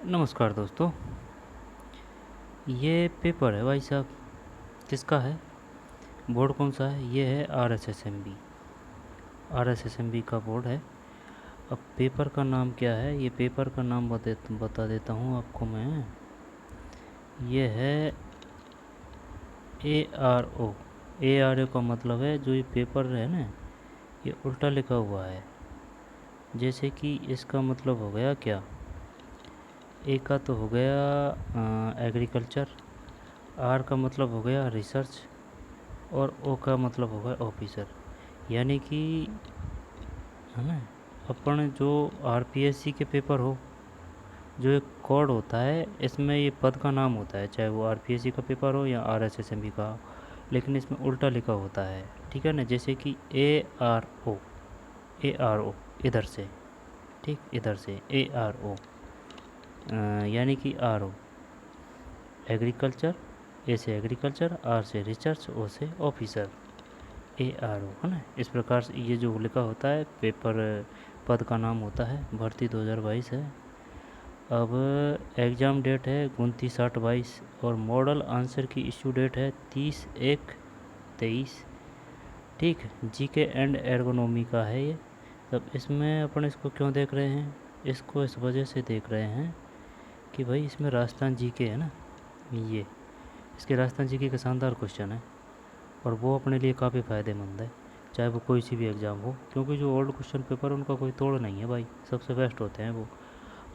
नमस्कार दोस्तों। ये पेपर है भाई साहब, किसका है? बोर्ड कौन सा है? ये है R S S M B का बोर्ड है। अब पेपर का नाम क्या है? ये पेपर का नाम बता देता हूँ आपको मैं। ये है ARO। ARO का मतलब है, जो ये पेपर है ना, ये उल्टा लिखा हुआ है। जैसे कि इसका मतलब हो गया क्या? ए का तो हो गया एग्रीकल्चर, आर का मतलब हो गया रिसर्च, और ओ का मतलब होगा ऑफिसर। यानी कि है ना, अपन जो आरपीएससी के पेपर हो, जो एक कोड होता है, इसमें ये पद का नाम होता है, चाहे वो आरपीएससी का पेपर हो या आरएसएसएमबी का हो, लेकिन इसमें उल्टा लिखा होता है। ठीक है ना? जैसे कि ए आर ओ इधर से, ठीक, इधर से ARO, यानी कि RO एग्रीकल्चर, ए से एग्रीकल्चर, आर से रिसर्च, ओ से ऑफिसर, ARO, है ना? इस प्रकार से ये जो लिखा होता है पेपर, पद का नाम होता है। भर्ती 2022 है। अब एग्ज़ाम डेट है 29/8/22, और मॉडल आंसर की इशू डेट है 30/1/23। ठीक है, जीके एंड एर्गोनॉमी का है ये। तब इसमें अपन इसको क्यों देख रहे हैं? इसको इस वजह से देख रहे हैं कि भाई इसमें राजस्थान जीके है ना, ये इसके राजस्थान जीके का शानदार क्वेश्चन है, और वो अपने लिए काफ़ी फ़ायदेमंद है, चाहे वो कोई सी भी एग्ज़ाम हो, क्योंकि जो ओल्ड क्वेश्चन पेपर उनका कोई तोड़ नहीं है भाई, सबसे बेस्ट होते हैं वो।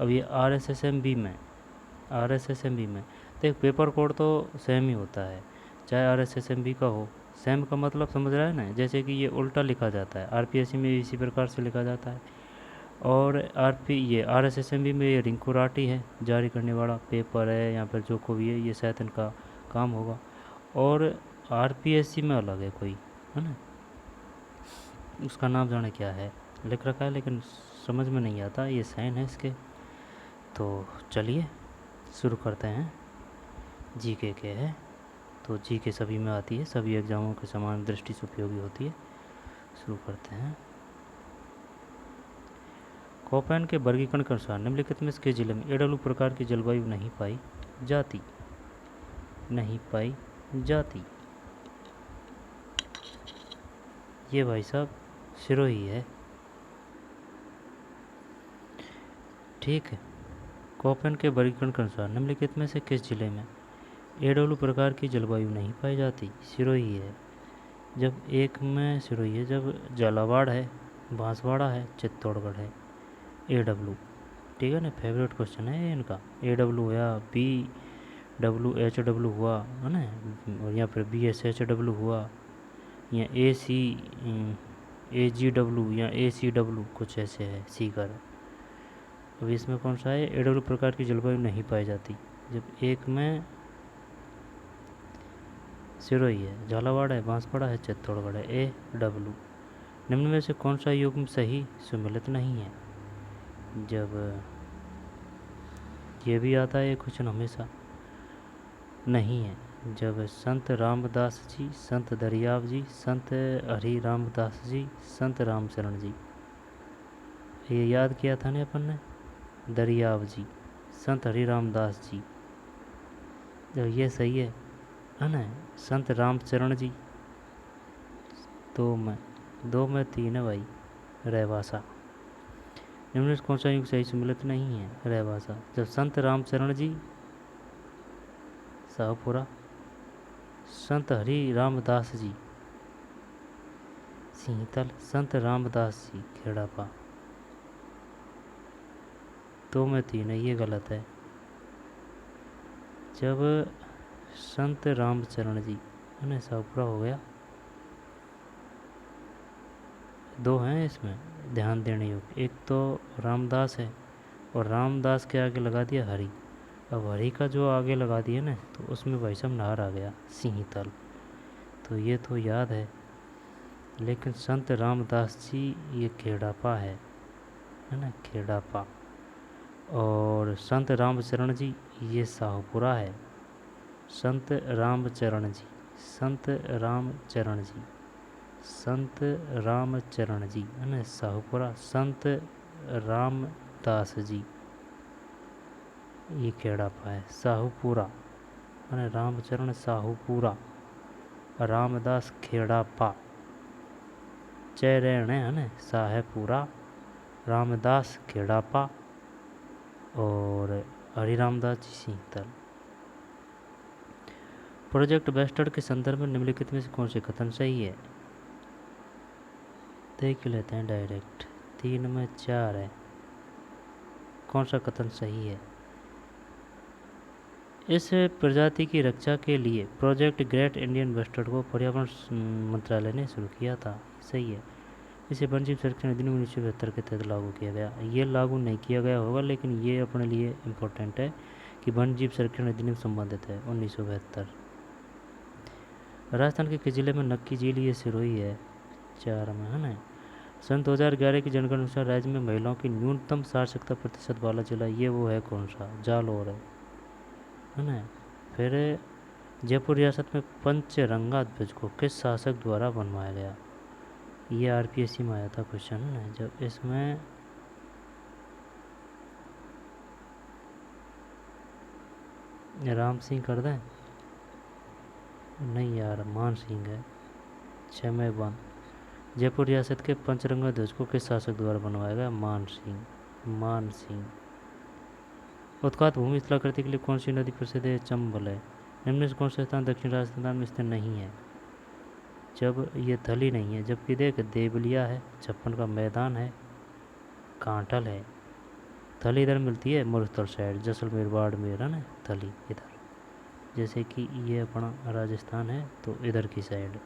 अब ये R S S M B में देख, पेपर कोड तो सेम ही होता है, चाहे R S S M B का हो। सेम का मतलब समझ रहा है ना? जैसे कि ये उल्टा लिखा जाता है, आरपीएससी में इसी प्रकार से लिखा जाता है, और ये R S S M B में ये रिंकू राठी है, जारी करने वाला पेपर है, या फिर जो कोई है, ये शायद इनका काम होगा। और आरपीएससी में अलग है कोई, है ना, उसका नाम जाने क्या है, लिख रखा है लेकिन समझ में नहीं आता, ये साइन है इसके। तो चलिए शुरू करते हैं। जीके के है, तो जीके सभी में आती है, सभी एग्जामों के समान दृष्टि से उपयोगी होती है। शुरू करते हैं। कोपेन के वर्गीकरण के अनुसार निम्नलिखित में इसके जिले में एडब्ल्यू प्रकार की जलवायु जाती नहीं पाई जाती। ये भाई साहब सिरोही है। ठीक है, कोपेन के वर्गीकरण के अनुसार निम्नलिखित में से किस जिले में एडब्ल्यू प्रकार की जलवायु नहीं पाई जाती? सिरोही है। जब एक में सिरोही है, जब झालावाड़ है, बांसवाड़ा है, चित्तौड़गढ़ है, AW। ठीक है ना, फेवरेट क्वेश्चन है ये इनका। AW हुआ, BWHW हुआ, है ना, और या फिर BSHW हुआ, या AGW या ACW, कुछ ऐसे है, सीकर। अब इसमें कौन सा है? AW प्रकार की जलवायु नहीं पाई जाती। जब एक में सिरोही है, झालावाड़ है, बांसवाड़ा है, चित्तौड़गढ़ है, AW। निम्न में से कौन सा युग्म सही सुमेलित नहीं है? जब ये भी आता है क्वेश्चन हमेशा, नहीं है। जब संत रामदास जी, संत दरियाव जी, संत हरि रामदास जी, संत रामचरण जी, ये याद किया था ना अपन ने, दरियाव जी, संत हरि रामदास जी, जब ये सही है ना। संत रामचरण जी, दो में तीन है भाई, रहवासा। निम्न कौन सा युग सही सम्मिलित नहीं है? रहवासा। जब संत रामचरण जी, शाहपुरा, संत हरि रामदास जी, सिंहतल, संत रामदास जी, खेड़ापा। दो में तीन है, ये गलत है। जब संत रामचरण जी, है ना, शाहपुरा हो गया। दो हैं इसमें ध्यान देने योग्य, एक तो रामदास है, और रामदास के आगे लगा दिया हरि। अब हरि का जो आगे लगा दिया ना, तो उसमें भाई साहब नार आ गया, सिंहतल। तो ये तो याद है, लेकिन संत रामदास जी ये खेड़ापा है ना, खेड़ापा। और संत रामचरण जी ये शाहपुरा है। संत रामचरण जी, संत रामचरण जी, संत रामचरण जी, है ना, शाहपुरा। संत रामदास जी, ये खेड़ापा है। साहूपुरा અને रामचरण साहूपुरा, रामदास खेड़ापा, चैरेण है साहेपुरा, रामदास खेड़ापा और हरिरामदास जी सिंहतल। प्रोजेक्ट बेस्टर्ड के संदर्भ में निम्नलिखित में से कौन से कथन सही है? देख लेते हैं डायरेक्ट। 3 में 4 है, कौन सा कथन सही है? इस प्रजाति की रक्षा के लिए प्रोजेक्ट ग्रेट इंडियन बस्टर्ड को पर्यावरण मंत्रालय ने शुरू किया था। सही है। इसे वन्यजीव संरक्षण अधिनियम 1972 के तहत लागू किया गया। ये लागू नहीं किया गया होगा, लेकिन ये अपने लिए इम्पोर्टेंट है कि वन्यजीव संरक्षण अधिनियम संबंधित है 1972। राजस्थान के किस जिले में नक्की झील ये सिरोही है? 4 में है ना। सन 2011 की जनगणना अनुसार राज्य में महिलाओं की न्यूनतम साक्षरता प्रतिशत वाला जिला ये वो है कौन सा? जालौर है ना। फिर जयपुर रियासत में पंचरंगा ध्वज को किस शासक द्वारा बनवाया गया? ये आरपीएससी में आया था क्वेश्चन है। जब इसमें राम सिंह कर दें? नहीं यार, मान सिंह है। 6 में 1। जयपुर रियासत के पंचरंगा ध्वज को किस शासक द्वारा बनवाया गया? मान सिंह। मान सिंह। उत्कट भूमि स्थलाकृति के लिए कौन सी नदी प्रसिद्ध है? चंबल है। निम्न से कौन सा स्थान दक्षिण राजस्थान में स्थित नहीं है? जब ये थली नहीं है, जबकि देख देवलिया है, छप्पन का मैदान है, कांटल है। थली इधर मिलती है मुरस्थल साइड, जैसलमेर बाड़मेर है ना, थली इधर। जैसे कि ये अपना राजस्थान है तो इधर की साइड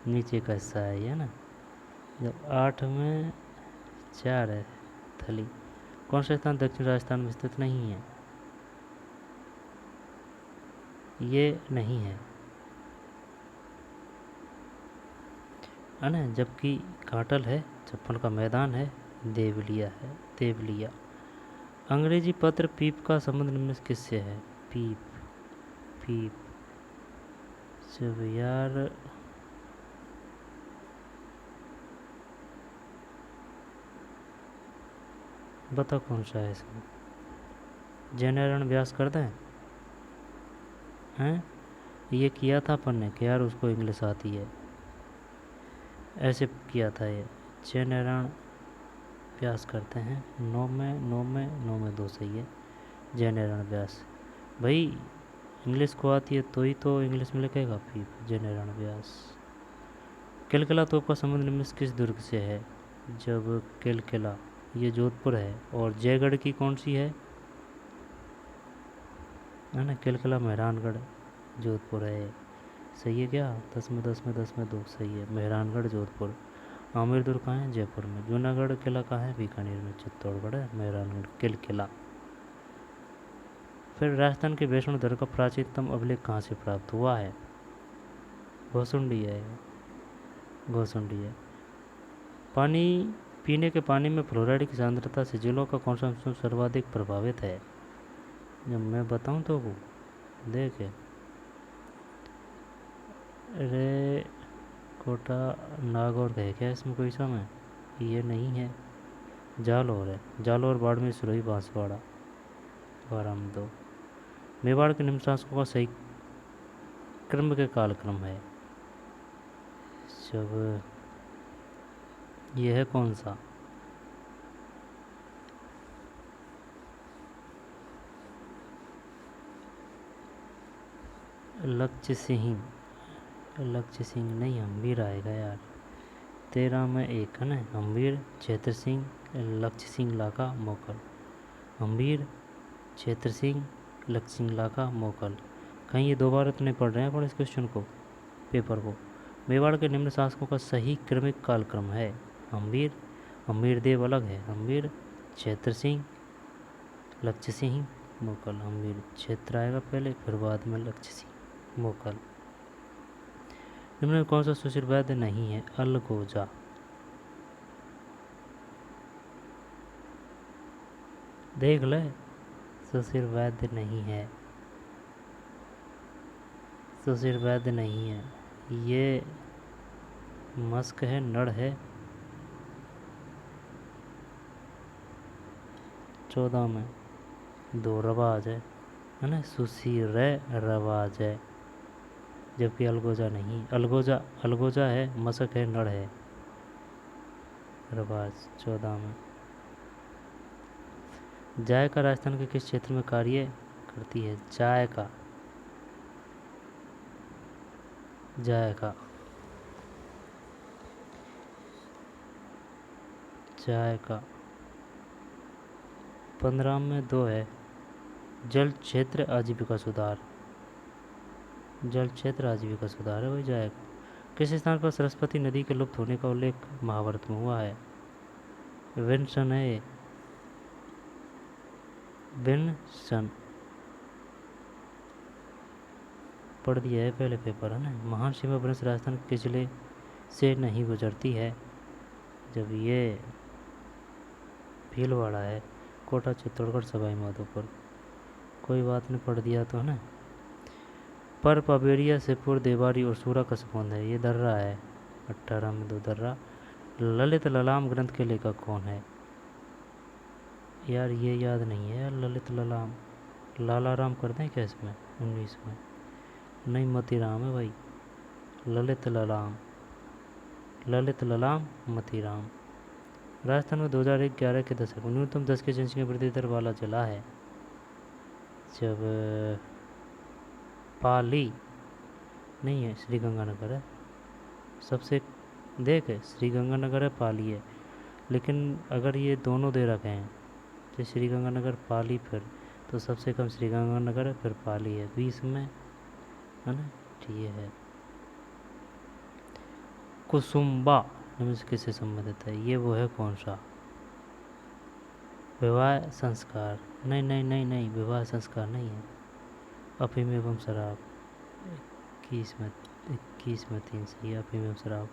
नीचे का हिस्सा है ये ना। जब 8 में 4 है थली। कौन सा स्थान दक्षिण राजस्थान में स्थित नहीं है? ये नहीं है ना। जबकि कांटल है, छप्पन का मैदान है, देवलिया है, देवलिया। अंग्रेजी पत्र पीप का संबंध निम्न से किससे है? पीप, पीप। जब यार बता कौन सा है इसमें? जयनारायण व्यास कर दें? हैं? ये किया था अपन ने कि यार उसको इंग्लिश आती है, ऐसे किया था ये। जयनारायण व्यास करते हैं। 9 में 2 सही है। जयनारायण व्यास। भाई इंग्लिश को आती है तो ही तो इंग्लिश में लिखेगा पीप। जयनारायण व्यास। किलकिला तोप का संबंध निम्न से किस दुर्ग से है? जब किलकिला ये जोधपुर है, और जयगढ़ की कौन सी है ना? किलकिला मेहरानगढ़ जोधपुर है। सही है क्या? 10 में 2 सही है। मेहरानगढ़ जोधपुर। आमेर दुर्ग कहाँ है? जयपुर में। जूनागढ़ किला कहाँ है? बीकानेर में। चित्तौड़गढ़ है, मेहरानगढ़ किलकिला। फिर राजस्थान के वैष्णो धर्म का प्राचीनतम अभिलेख कहाँ से प्राप्त हुआ है? घोसुंडी है, घोसुंडी है। पानी पीने के पानी में फ्लोराइड की सांद्रता से जिलों का कौन सा अंश सर्वाधिक प्रभावित है? जब मैं बताऊं तो वो देखे। अरे कोटा नागौर है क्या इसमें कोई समय? ये नहीं है, जालौर है। जालौर बाड़मेर सिरोही बांसवाड़ा 12 में 2। मेवाड़ के निम्न शासकों का सही क्रम के कालक्रम है? जब यह है कौन सा? लक्ष्य सिंह। लक्ष्य सिंह नहीं, हम्बीर आएगा यार। 13 में 1 है ना। हम्बीर, क्षेत्र सिंह, लक्ष्य सिंह लाका मोकल। हम्बीर, क्षेत्र सिंह, लक्ष्य सिंह लाका मोकल। कहीं ये 2 बार तो नहीं पढ़ रहे हैं अपन इस क्वेश्चन को, पेपर को। मेवाड़ के निम्न शासकों का सही क्रमिक कालक्रम है? हम्बीर, हम्बीर देव अलग है। हम्बीर, क्षेत्र सिंह, लक्ष्य सिंह, मोकल। हम्बीर क्षेत्र आएगा पहले, फिर बाद में लक्ष्य सिंह, मोकल। निम्न में कौन सा सुशिर वैद्य नहीं है? अलगोजा। देख ले, सुशिर वैद्य नहीं है, सुशिर वैद्य नहीं है। ये मस्क है, नड़ है। 14 में दो रवाज है ना, सुसी रवाज है, जबकि अलगोजा नहीं, अलगोजा अलगोजा है, मशक है, नड़ है, रवाज 14 में। जायका राजस्थान के किस क्षेत्र में कार्य करती है? जायका जायका जायका 15 में 2 है, जल क्षेत्र आजीविका सुधार, जल क्षेत्र आजीविका सुधार है वही जाएगा। किस स्थान पर सरस्वती नदी के लुप्त होने का उल्लेख महाभारत में हुआ है? विंसन है, विंसन पढ़ दिया है पहले पेपर है ना। महान सीमा वंश राजस्थान के जिले से नहीं गुजरती है? जब ये भीलवाड़ा है, कोटा, चित्तौड़गढ़, सवाई माधोपुर, कोई बात नहीं, पढ़ दिया तो है ना। पर पबेड़िया, सिरपुर, देवारी और सूरा का संबंध है? ये दर्रा है, 18 में 2 दर्रा। ललित ललाम ग्रंथ के लेखक कौन है? यार ये याद नहीं है यार, ललित ललाम, लाला राम कर दें क्या इसमें? 19 में नहीं, मतीराम है भाई, ललित ललाम, ललित ललाम मतीराम। राजस्थान में 2011 के दशक में न्यूनतम 10 की जनसंख्या वृद्धि दर वाला जिला है? जब पाली नहीं है, श्री गंगानगर है सबसे, देख श्री गंगानगर है, पाली है, लेकिन अगर ये दोनों दे रखे हैं तो श्री गंगानगर पाली, फिर तो सबसे कम श्री गंगानगर है, फिर पाली है 20 में है ना, ठीक है। कुसुम्बा निम्न से किससे संबंधित है? ये वो है कौन सा? विवाह संस्कार, नहीं नहीं नहीं नहीं, विवाह संस्कार नहीं है। अफीम एवं शराब 21 में 3 सही है, अफीम एवं शराब।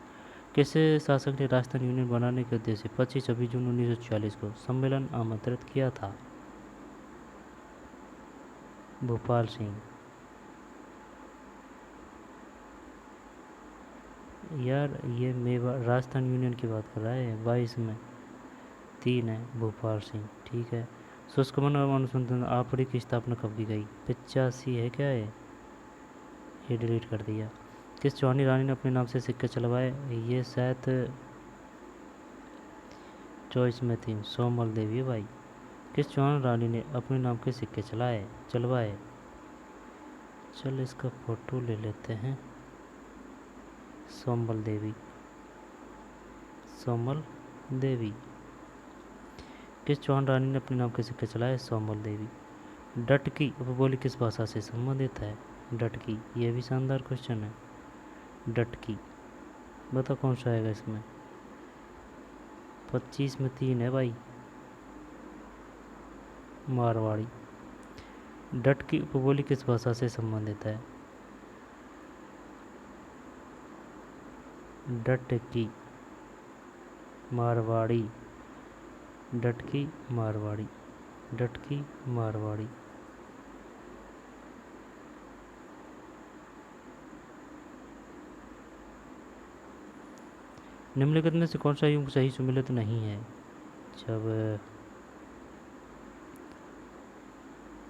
किस शासक ने राजस्थान यूनियन बनाने के उद्देश्य 25-26 जून 1946 को सम्मेलन आमंत्रित किया था? भोपाल सिंह। यार ये मेवा राजस्थान यूनियन की बात कर रहा है, 22 में 3 है, भोपाल सिंह, ठीक है। शुष्क वन एवं अनुसंधान आपड़ी की स्थापना कब की गई? 85 है क्या है, ये डिलीट कर दिया। किस चौहानी रानी ने अपने नाम से सिक्के चलवाए? ये शायद चॉइस में 3, सोमल देवी है भाई। किस चौहान रानी ने अपने नाम के सिक्के चलवाए? चल इसका फोटो ले लेते हैं। सोमल देवी, सोमल देवी। किस चौहान रानी ने अपने नाम के सिक्के चलाए? सोमल देवी। डटकी उपबोली किस भाषा से संबंधित है? डटकी, ये भी शानदार क्वेश्चन है। डटकी बता कौन सा आएगा इसमें? 25 में 3 है भाई, मारवाड़ी। डटकी उपबोली किस भाषा से संबंधित है? डटकी मारवाड़ी, डटकी मारवाड़ी, डटकी मारवाड़ी। निम्नलिखित में से कौन सा युग सही सुमेलित नहीं है? जब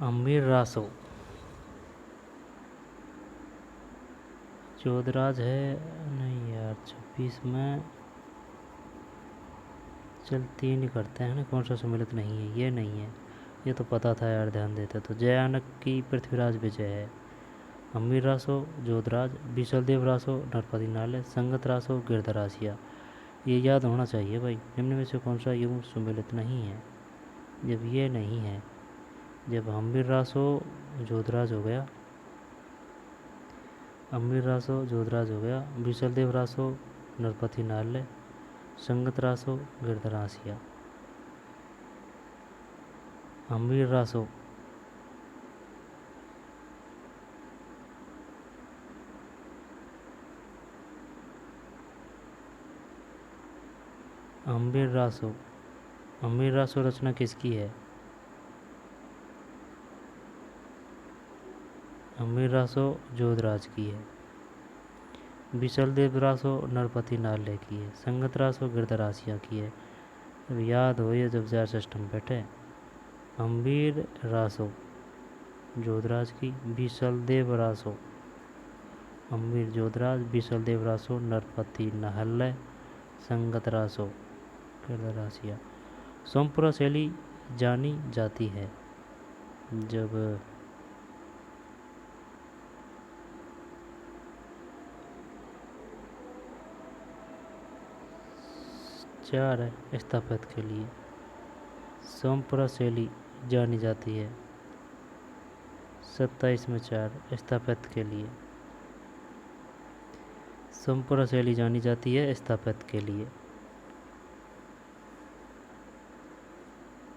अमीर रासो, जोधराज है नहीं यार, 26 में चल 3 ही करते हैं ना, कौन सा सुमेलित नहीं है? ये नहीं है, ये तो पता था यार, ध्यान देते तो। जयानक की पृथ्वीराज विजय है? अमीर रासो, जोधराज, विशलदेव रासो, नरपति नाले, संगत रासो, गिरधरासिया। ये याद होना चाहिए भाई। निम्न में से कौन सा युग सुमेलित नहीं है? जब ये नहीं है, जब अमीर रासो जोधराज हो गया, अमीर रासो जोधराज हो गया, विशलदेव रासो नरपति नाले, संगत रासो गिरधरासिया। अमीर रासो, अमीर रासो, अमीर रासो रचना किसकी है? अमीर रासो जोधराज की है। विशलदेव रासो नरपति नाले की है। संगत रासो गिरधरासिया की है। अब याद हो ये जब 4 सिस्टम बैठे। हम्बीर रासो जोधराज की, बीसलदेव रासो हम्बीर जोधराज, बीसलदेव रासो नरपति नहल्ले, संगत रासो किरदरासिया। सोमपुरा शैली जानी जाती है जब चार है स्थापित के लिए। सोमपुरा शैली जानी जाती है 27 में 4 स्थापित के लिए। सोमपुरा शैली जानी जाती है स्थापित के लिए।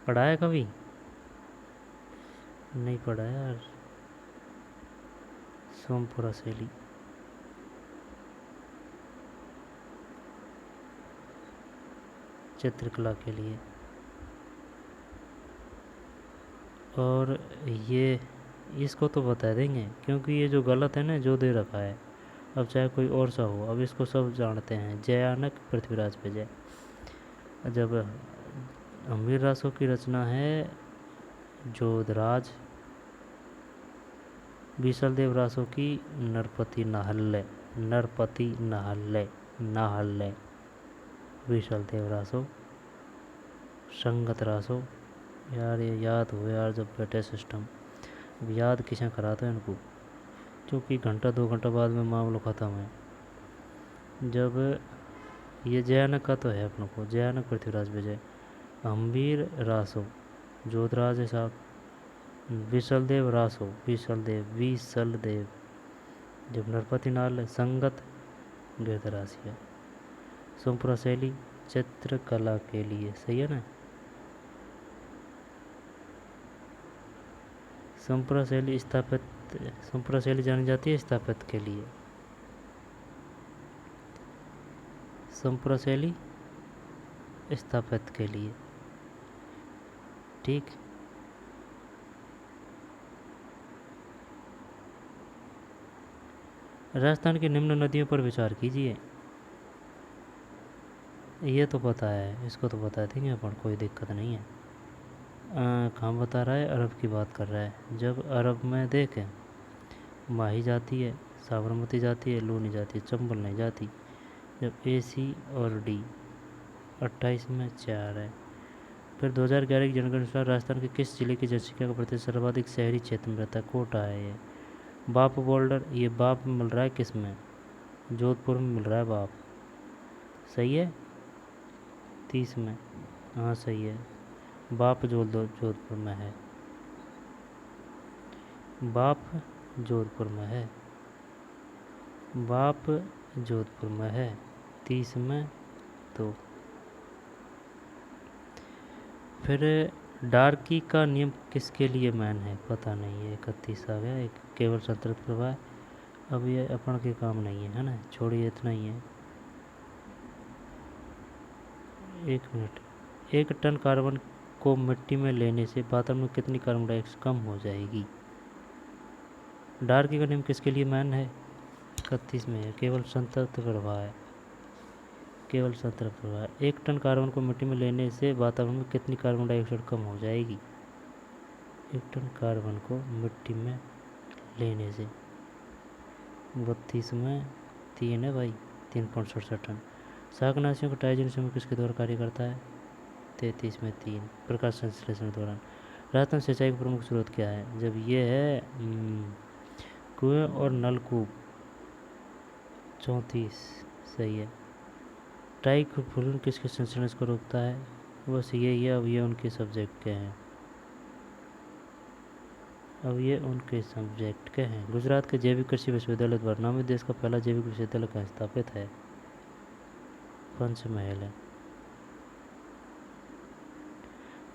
पढ़ा है कभी? नहीं पढ़ा यार। सोमपुरा शैली चित्रकला के लिए। और ये इसको तो बता देंगे क्योंकि ये जो गलत है ना जो दे रखा है, अब चाहे कोई और सा हो, अब इसको सब जानते हैं। जयानक पृथ्वीराज पे जय। जब हम्बीर रासो की रचना है जोधराज, बीसलदेव रासो की नरपति नहल्ले, नरपति नहल्ले नहल्ले, बीसलदेव रासो, संगत रासो। यार ये याद हो यार जब बैठे सिस्टम, अब याद किसे कराता है इनको, क्योंकि घंटा 2 घंटा बाद में मामला ख़त्म है। जब ये जयानक का तो है अपनों को, जयानक पृथ्वीराज विजय, हम्बीर रासो जोधराज साहब, बीसलदेव रासो बीसलदेव, जब नरपति नाल, संगत गिरधरासिया। सोमपुरा शैली चित्रकला के लिए, सही है ना। सोमपुरा शैली सोमपुरा शैली जानी जाती है स्थापित के लिए। सोमपुरा शैली स्थापित के लिए, ठीक। राजस्थान की निम्न नदियों पर विचार कीजिए। ये तो पता है, इसको तो बता देंगे अपन, कोई दिक्कत नहीं है। कहाँ बता रहा है? अरब की बात कर रहा है। जब अरब में देखें, माही जाती है, साबरमती जाती है, लूनी जाती है, चंबल नहीं जाती। जब ए सी और डी 28 में 4 है। फिर 2011 की जनगणना अनुसार राजस्थान के किस जिले की जनसंख्या का प्रतिशत सर्वाधिक शहरी क्षेत्र में रहता है? कोटा है ये। बाप बोल्डर, ये बाप मिल रहा है किस में? जोधपुर में मिल रहा है बाप, सही है। 30 में, हाँ सही है। बाप जोधपुर में है, बाप जोधपुर में है, बाप जोधपुर में है। 30 में तो फिर डार्की का नियम किसके लिए मैन है? पता नहीं है। 31 आ गया। एक केवल संतृप्त प्रवाह, अब ये अपन के काम नहीं है ना, छोड़िए इतना ही है। 1 मिनट। 1 टन कार्बन को मिट्टी में लेने से वातावरण में कितनी कार्बन डाइऑक्साइड कम हो जाएगी? डार्की का नियम किसके लिए मैन है? 31 में है, केवल संतृप्त प्रवाह है, केवल संतृप्त प्रवाह। 1 टन कार्बन को मिट्टी में लेने से वातावरण में कितनी कार्बन डाइऑक्साइड कम हो जाएगी? 1 टन कार्बन को मिट्टी में लेने से, 32 में 3 है भाई, 3.67 टन। शाकनाशियों का ट्राइजन समय किसके द्वारा कार्य करता है? 33 में 3, प्रकाश संश्लेषण के दौरान। राजस्थान सिंचाई का प्रमुख स्रोत क्या है? जब ये है कुएं और नलकूप, 34 सही है। ट्राइक्लोरोफॉर्म किसके संश्लेषण को रोकता है? बस ये अब ये उनके सब्जेक्ट के हैं, अब ये उनके सब्जेक्ट के हैं। गुजरात के जैविक कृषि विश्वविद्यालय द्वारा नामित देश का पहला जैविक विश्वविद्यालय कहाँ स्थापित है? पंचमहल है।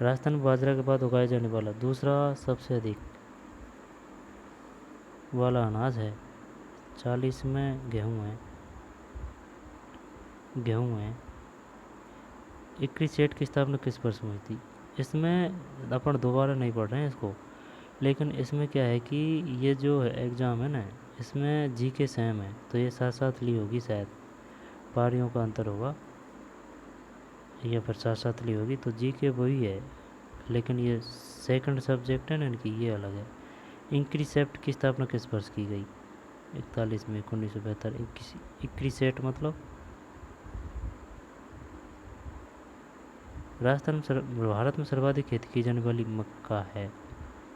राजस्थान में बाजरा के बाद उगाए जाने वाला दूसरा सबसे अधिक वाला अनाज है। 40 में गेहूँ है, गेहूँ है। इक्री सेठ की स्थापना किस वर्ष में हुई थी? इसमें अपन दोबारा नहीं पढ़ रहे हैं इसको, लेकिन इसमें क्या है कि ये जो है एग्ज़ाम है ना, इसमें जी के सेम है, तो ये साथ साथ ली होगी शायद, पारियों का अंतर होगा या फिर साथ साथ ली होगी, तो जी के वही है, लेकिन ये सेकंड सब्जेक्ट है ना इनकी, ये अलग है। इंक्रीसेप्ट की स्थापना किस वर्ष की गई? 41 में 1972। इंक्रीसेट मतलब भारत में सर्वाधिक खेती की जाने वाली मक्का है।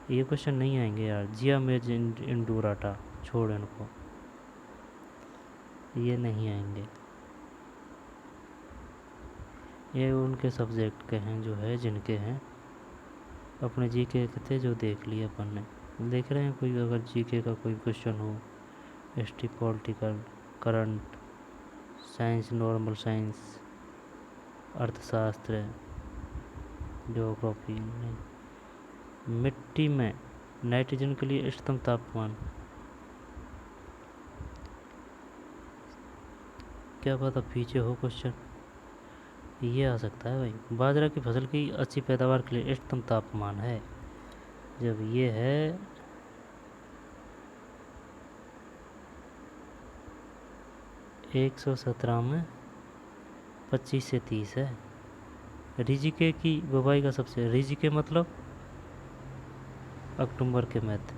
ये क्वेश्चन नहीं आएंगे यार। जिया मेज इंडोराटा, छोड़ इनको, ये नहीं आएंगे। ये उनके सब्जेक्ट के हैं जो है, जिनके हैं अपने जीके के थे, जो देख लिए अपन ने। देख रहे हैं कोई अगर जीके का कोई क्वेश्चन हो, history, political, current, science, normal science, अर्थशास्त्र, ज्योग्राफी। मिट्टी में नाइट्रोजन के लिए इष्टतम तापमान, क्या पता पीछे हो क्वेश्चन, ये आ सकता है भाई। बाजरा की फसल की अच्छी पैदावार के लिए इष्टतम तापमान है, जब ये है 117 में 25 से 30 है। रिजिके की बुवाई का सबसे, रिजिके मतलब अक्टूबर के मध्य।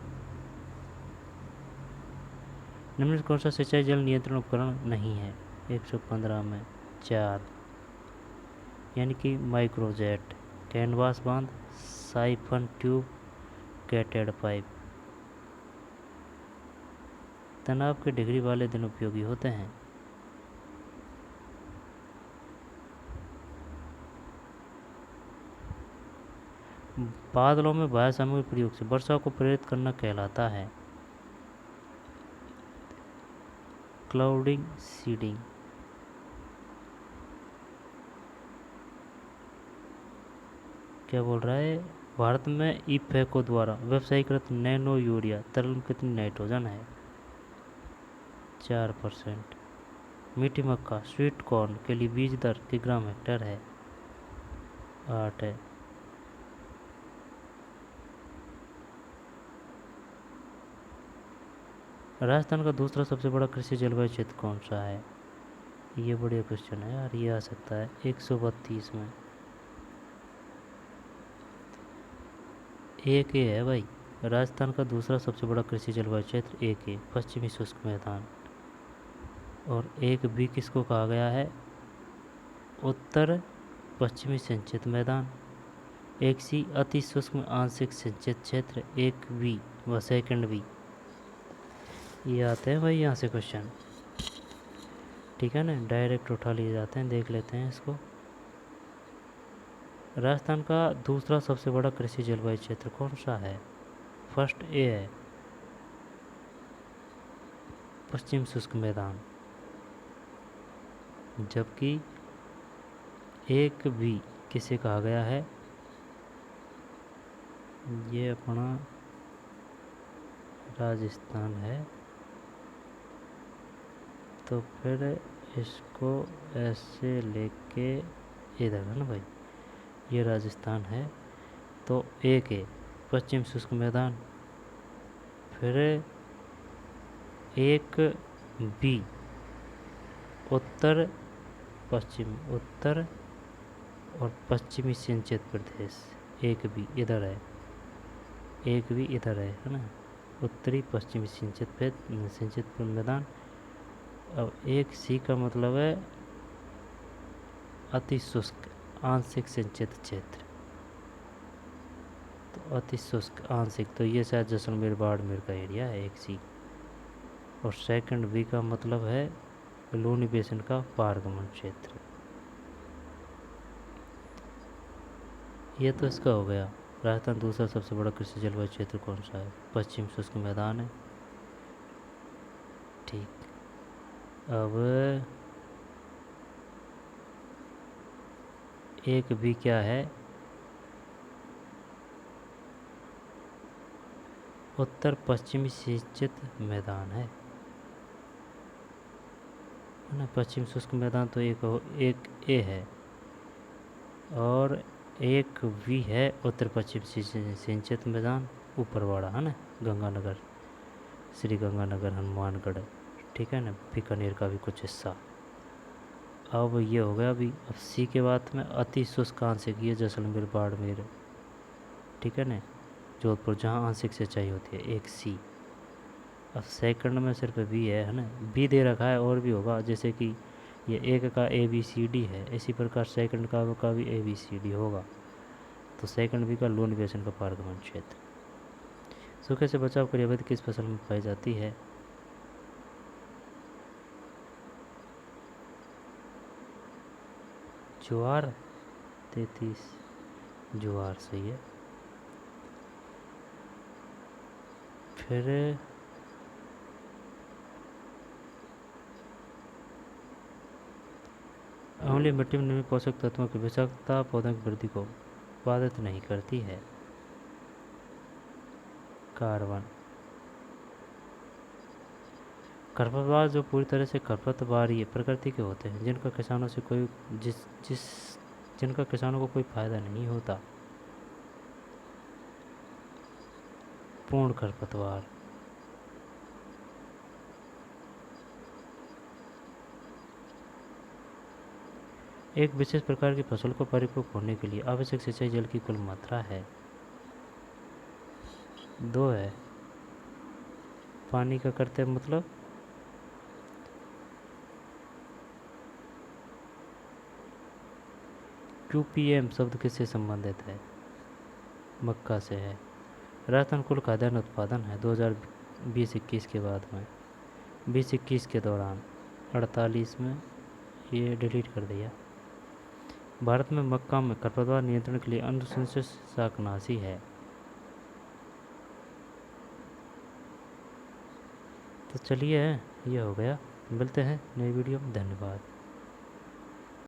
निम्न कौन सा सिंचाई जल नियंत्रण उपकरण नहीं है? 115 में 4, यानी कि माइक्रोजेट, कैनवास बांध, साइफन ट्यूब, कैटेड पाइप। तनाव के डिग्री वाले दिन उपयोगी होते हैं। बादलों में बाह्य सामग्री प्रयोग से वर्षा को प्रेरित करना कहलाता है क्लाउडिंग सीडिंग। क्या बोल रहा है? भारत में इफेको द्वारा व्यवसायीकृत नैनो यूरिया तरल में कितनी नाइट्रोजन है? 4%। मीठी मक्का स्वीट कॉर्न के लिए बीज दर किलोग्राम ग्राम हेक्टेयर है? 8 है। राजस्थान का दूसरा सबसे बड़ा कृषि जलवायु क्षेत्र कौन सा है? ये बढ़िया क्वेश्चन है यार, ये आ सकता है 132 में। एक ए है भाई। राजस्थान का दूसरा सबसे बड़ा कृषि जलवायु क्षेत्र एक ए, पश्चिमी शुष्क मैदान। और एक बी किसको कहा गया है? उत्तर पश्चिमी सिंचित मैदान। एक सी अति शुष्क आंशिक सिंचित क्षेत्र, एक बी व सेकंड बी। ये आते हैं भाई यहाँ से क्वेश्चन, ठीक है ना, डायरेक्ट उठा लिए जाते हैं। देख लेते हैं इसको। राजस्थान का दूसरा सबसे बड़ा कृषि जलवायु क्षेत्र कौन सा है? फर्स्ट ए है पश्चिम शुष्क मैदान, जबकि एक बी किसे कहा गया है? ये अपना राजस्थान है, तो फिर इसको ऐसे लेके इधर है ना भाई, ये राजस्थान है। तो एक है पश्चिम शुष्क मैदान, फिर एक बी उत्तर पश्चिम, उत्तर और पश्चिमी सिंचित प्रदेश। एक बी इधर है, एक भी इधर है ना, उत्तरी पश्चिमी सिंचित मैदान। अब एक सी का मतलब है अति शुष्क आंशिक सिंचित क्षेत्र, तो अति शुष्क आंशिक, तो ये शायद जैसलमेर बाड़मेर का एरिया है एक सी। और सेकंड बी का मतलब है लूनी बेसिन का पारगमन क्षेत्र। ये तो इसका हो गया। राजस्थान दूसरा सबसे बड़ा कृषि जलवायु क्षेत्र कौन सा है? पश्चिम शुष्क मैदान है, ठीक। अब एक भी क्या है? उत्तर पश्चिमी सिंचित मैदान है ना। पश्चिम शुष्क मैदान तो एक ए है, और एक वी है उत्तर पश्चिम सिंचित मैदान, ऊपरवाड़ा है ना, गंगानगर, श्री गंगानगर, हनुमानगढ़, ठीक है ना, बीकानेर का भी कुछ हिस्सा। अब ये हो गया अभी। अब सी के बाद में अति शुष्क आंशिक, ये जैसलमेर बाड़मेर ठीक है ना, जोधपुर जहाँ आंशिक सिंचाई होती है, एक सी। अब सेकंड में सिर्फ बी है ना, बी दे रखा है और भी होगा, जैसे कि ये एक का ए बी सी डी है, इसी प्रकार सेकंड का भी ए बी सी डी होगा। तो सेकंड बी का लोन बेसन का पारगमन क्षेत्र। सूखे से बचाव के लिए अवधि किस फसल में पाई जाती है? ज्वार। 33 ज्वार सही है। फिर अम्लीय मिट्टी में निम्न पोषक तत्वों की विषाक्तता पौधों की वृद्धि को बाधित नहीं करती है। कार्बन। खरपतवार जो पूरी तरह से खरपतवारी प्रकृति के होते हैं, जिनका किसानों से कोई जिनका किसानों को कोई फायदा नहीं होता। पूर्ण खरपतवार। एक विशेष प्रकार की फसल को परिपक्व होने के लिए आवश्यक सिंचाई जल की कुल मात्रा है? 2 है। पानी का करते मतलब QPM शब्द किससे संबंधित है? मक्का से है। राजस्थान कुल खाद्यान्न उत्पादन है 2020-21 के बाद में, 20-21 के दौरान 48 में, ये डिलीट कर दिया। भारत में मक्का में खरपतवार नियंत्रण के लिए अनुशंसित शाकनाशी है। तो चलिए ये हो गया, मिलते हैं नई वीडियो में, धन्यवाद।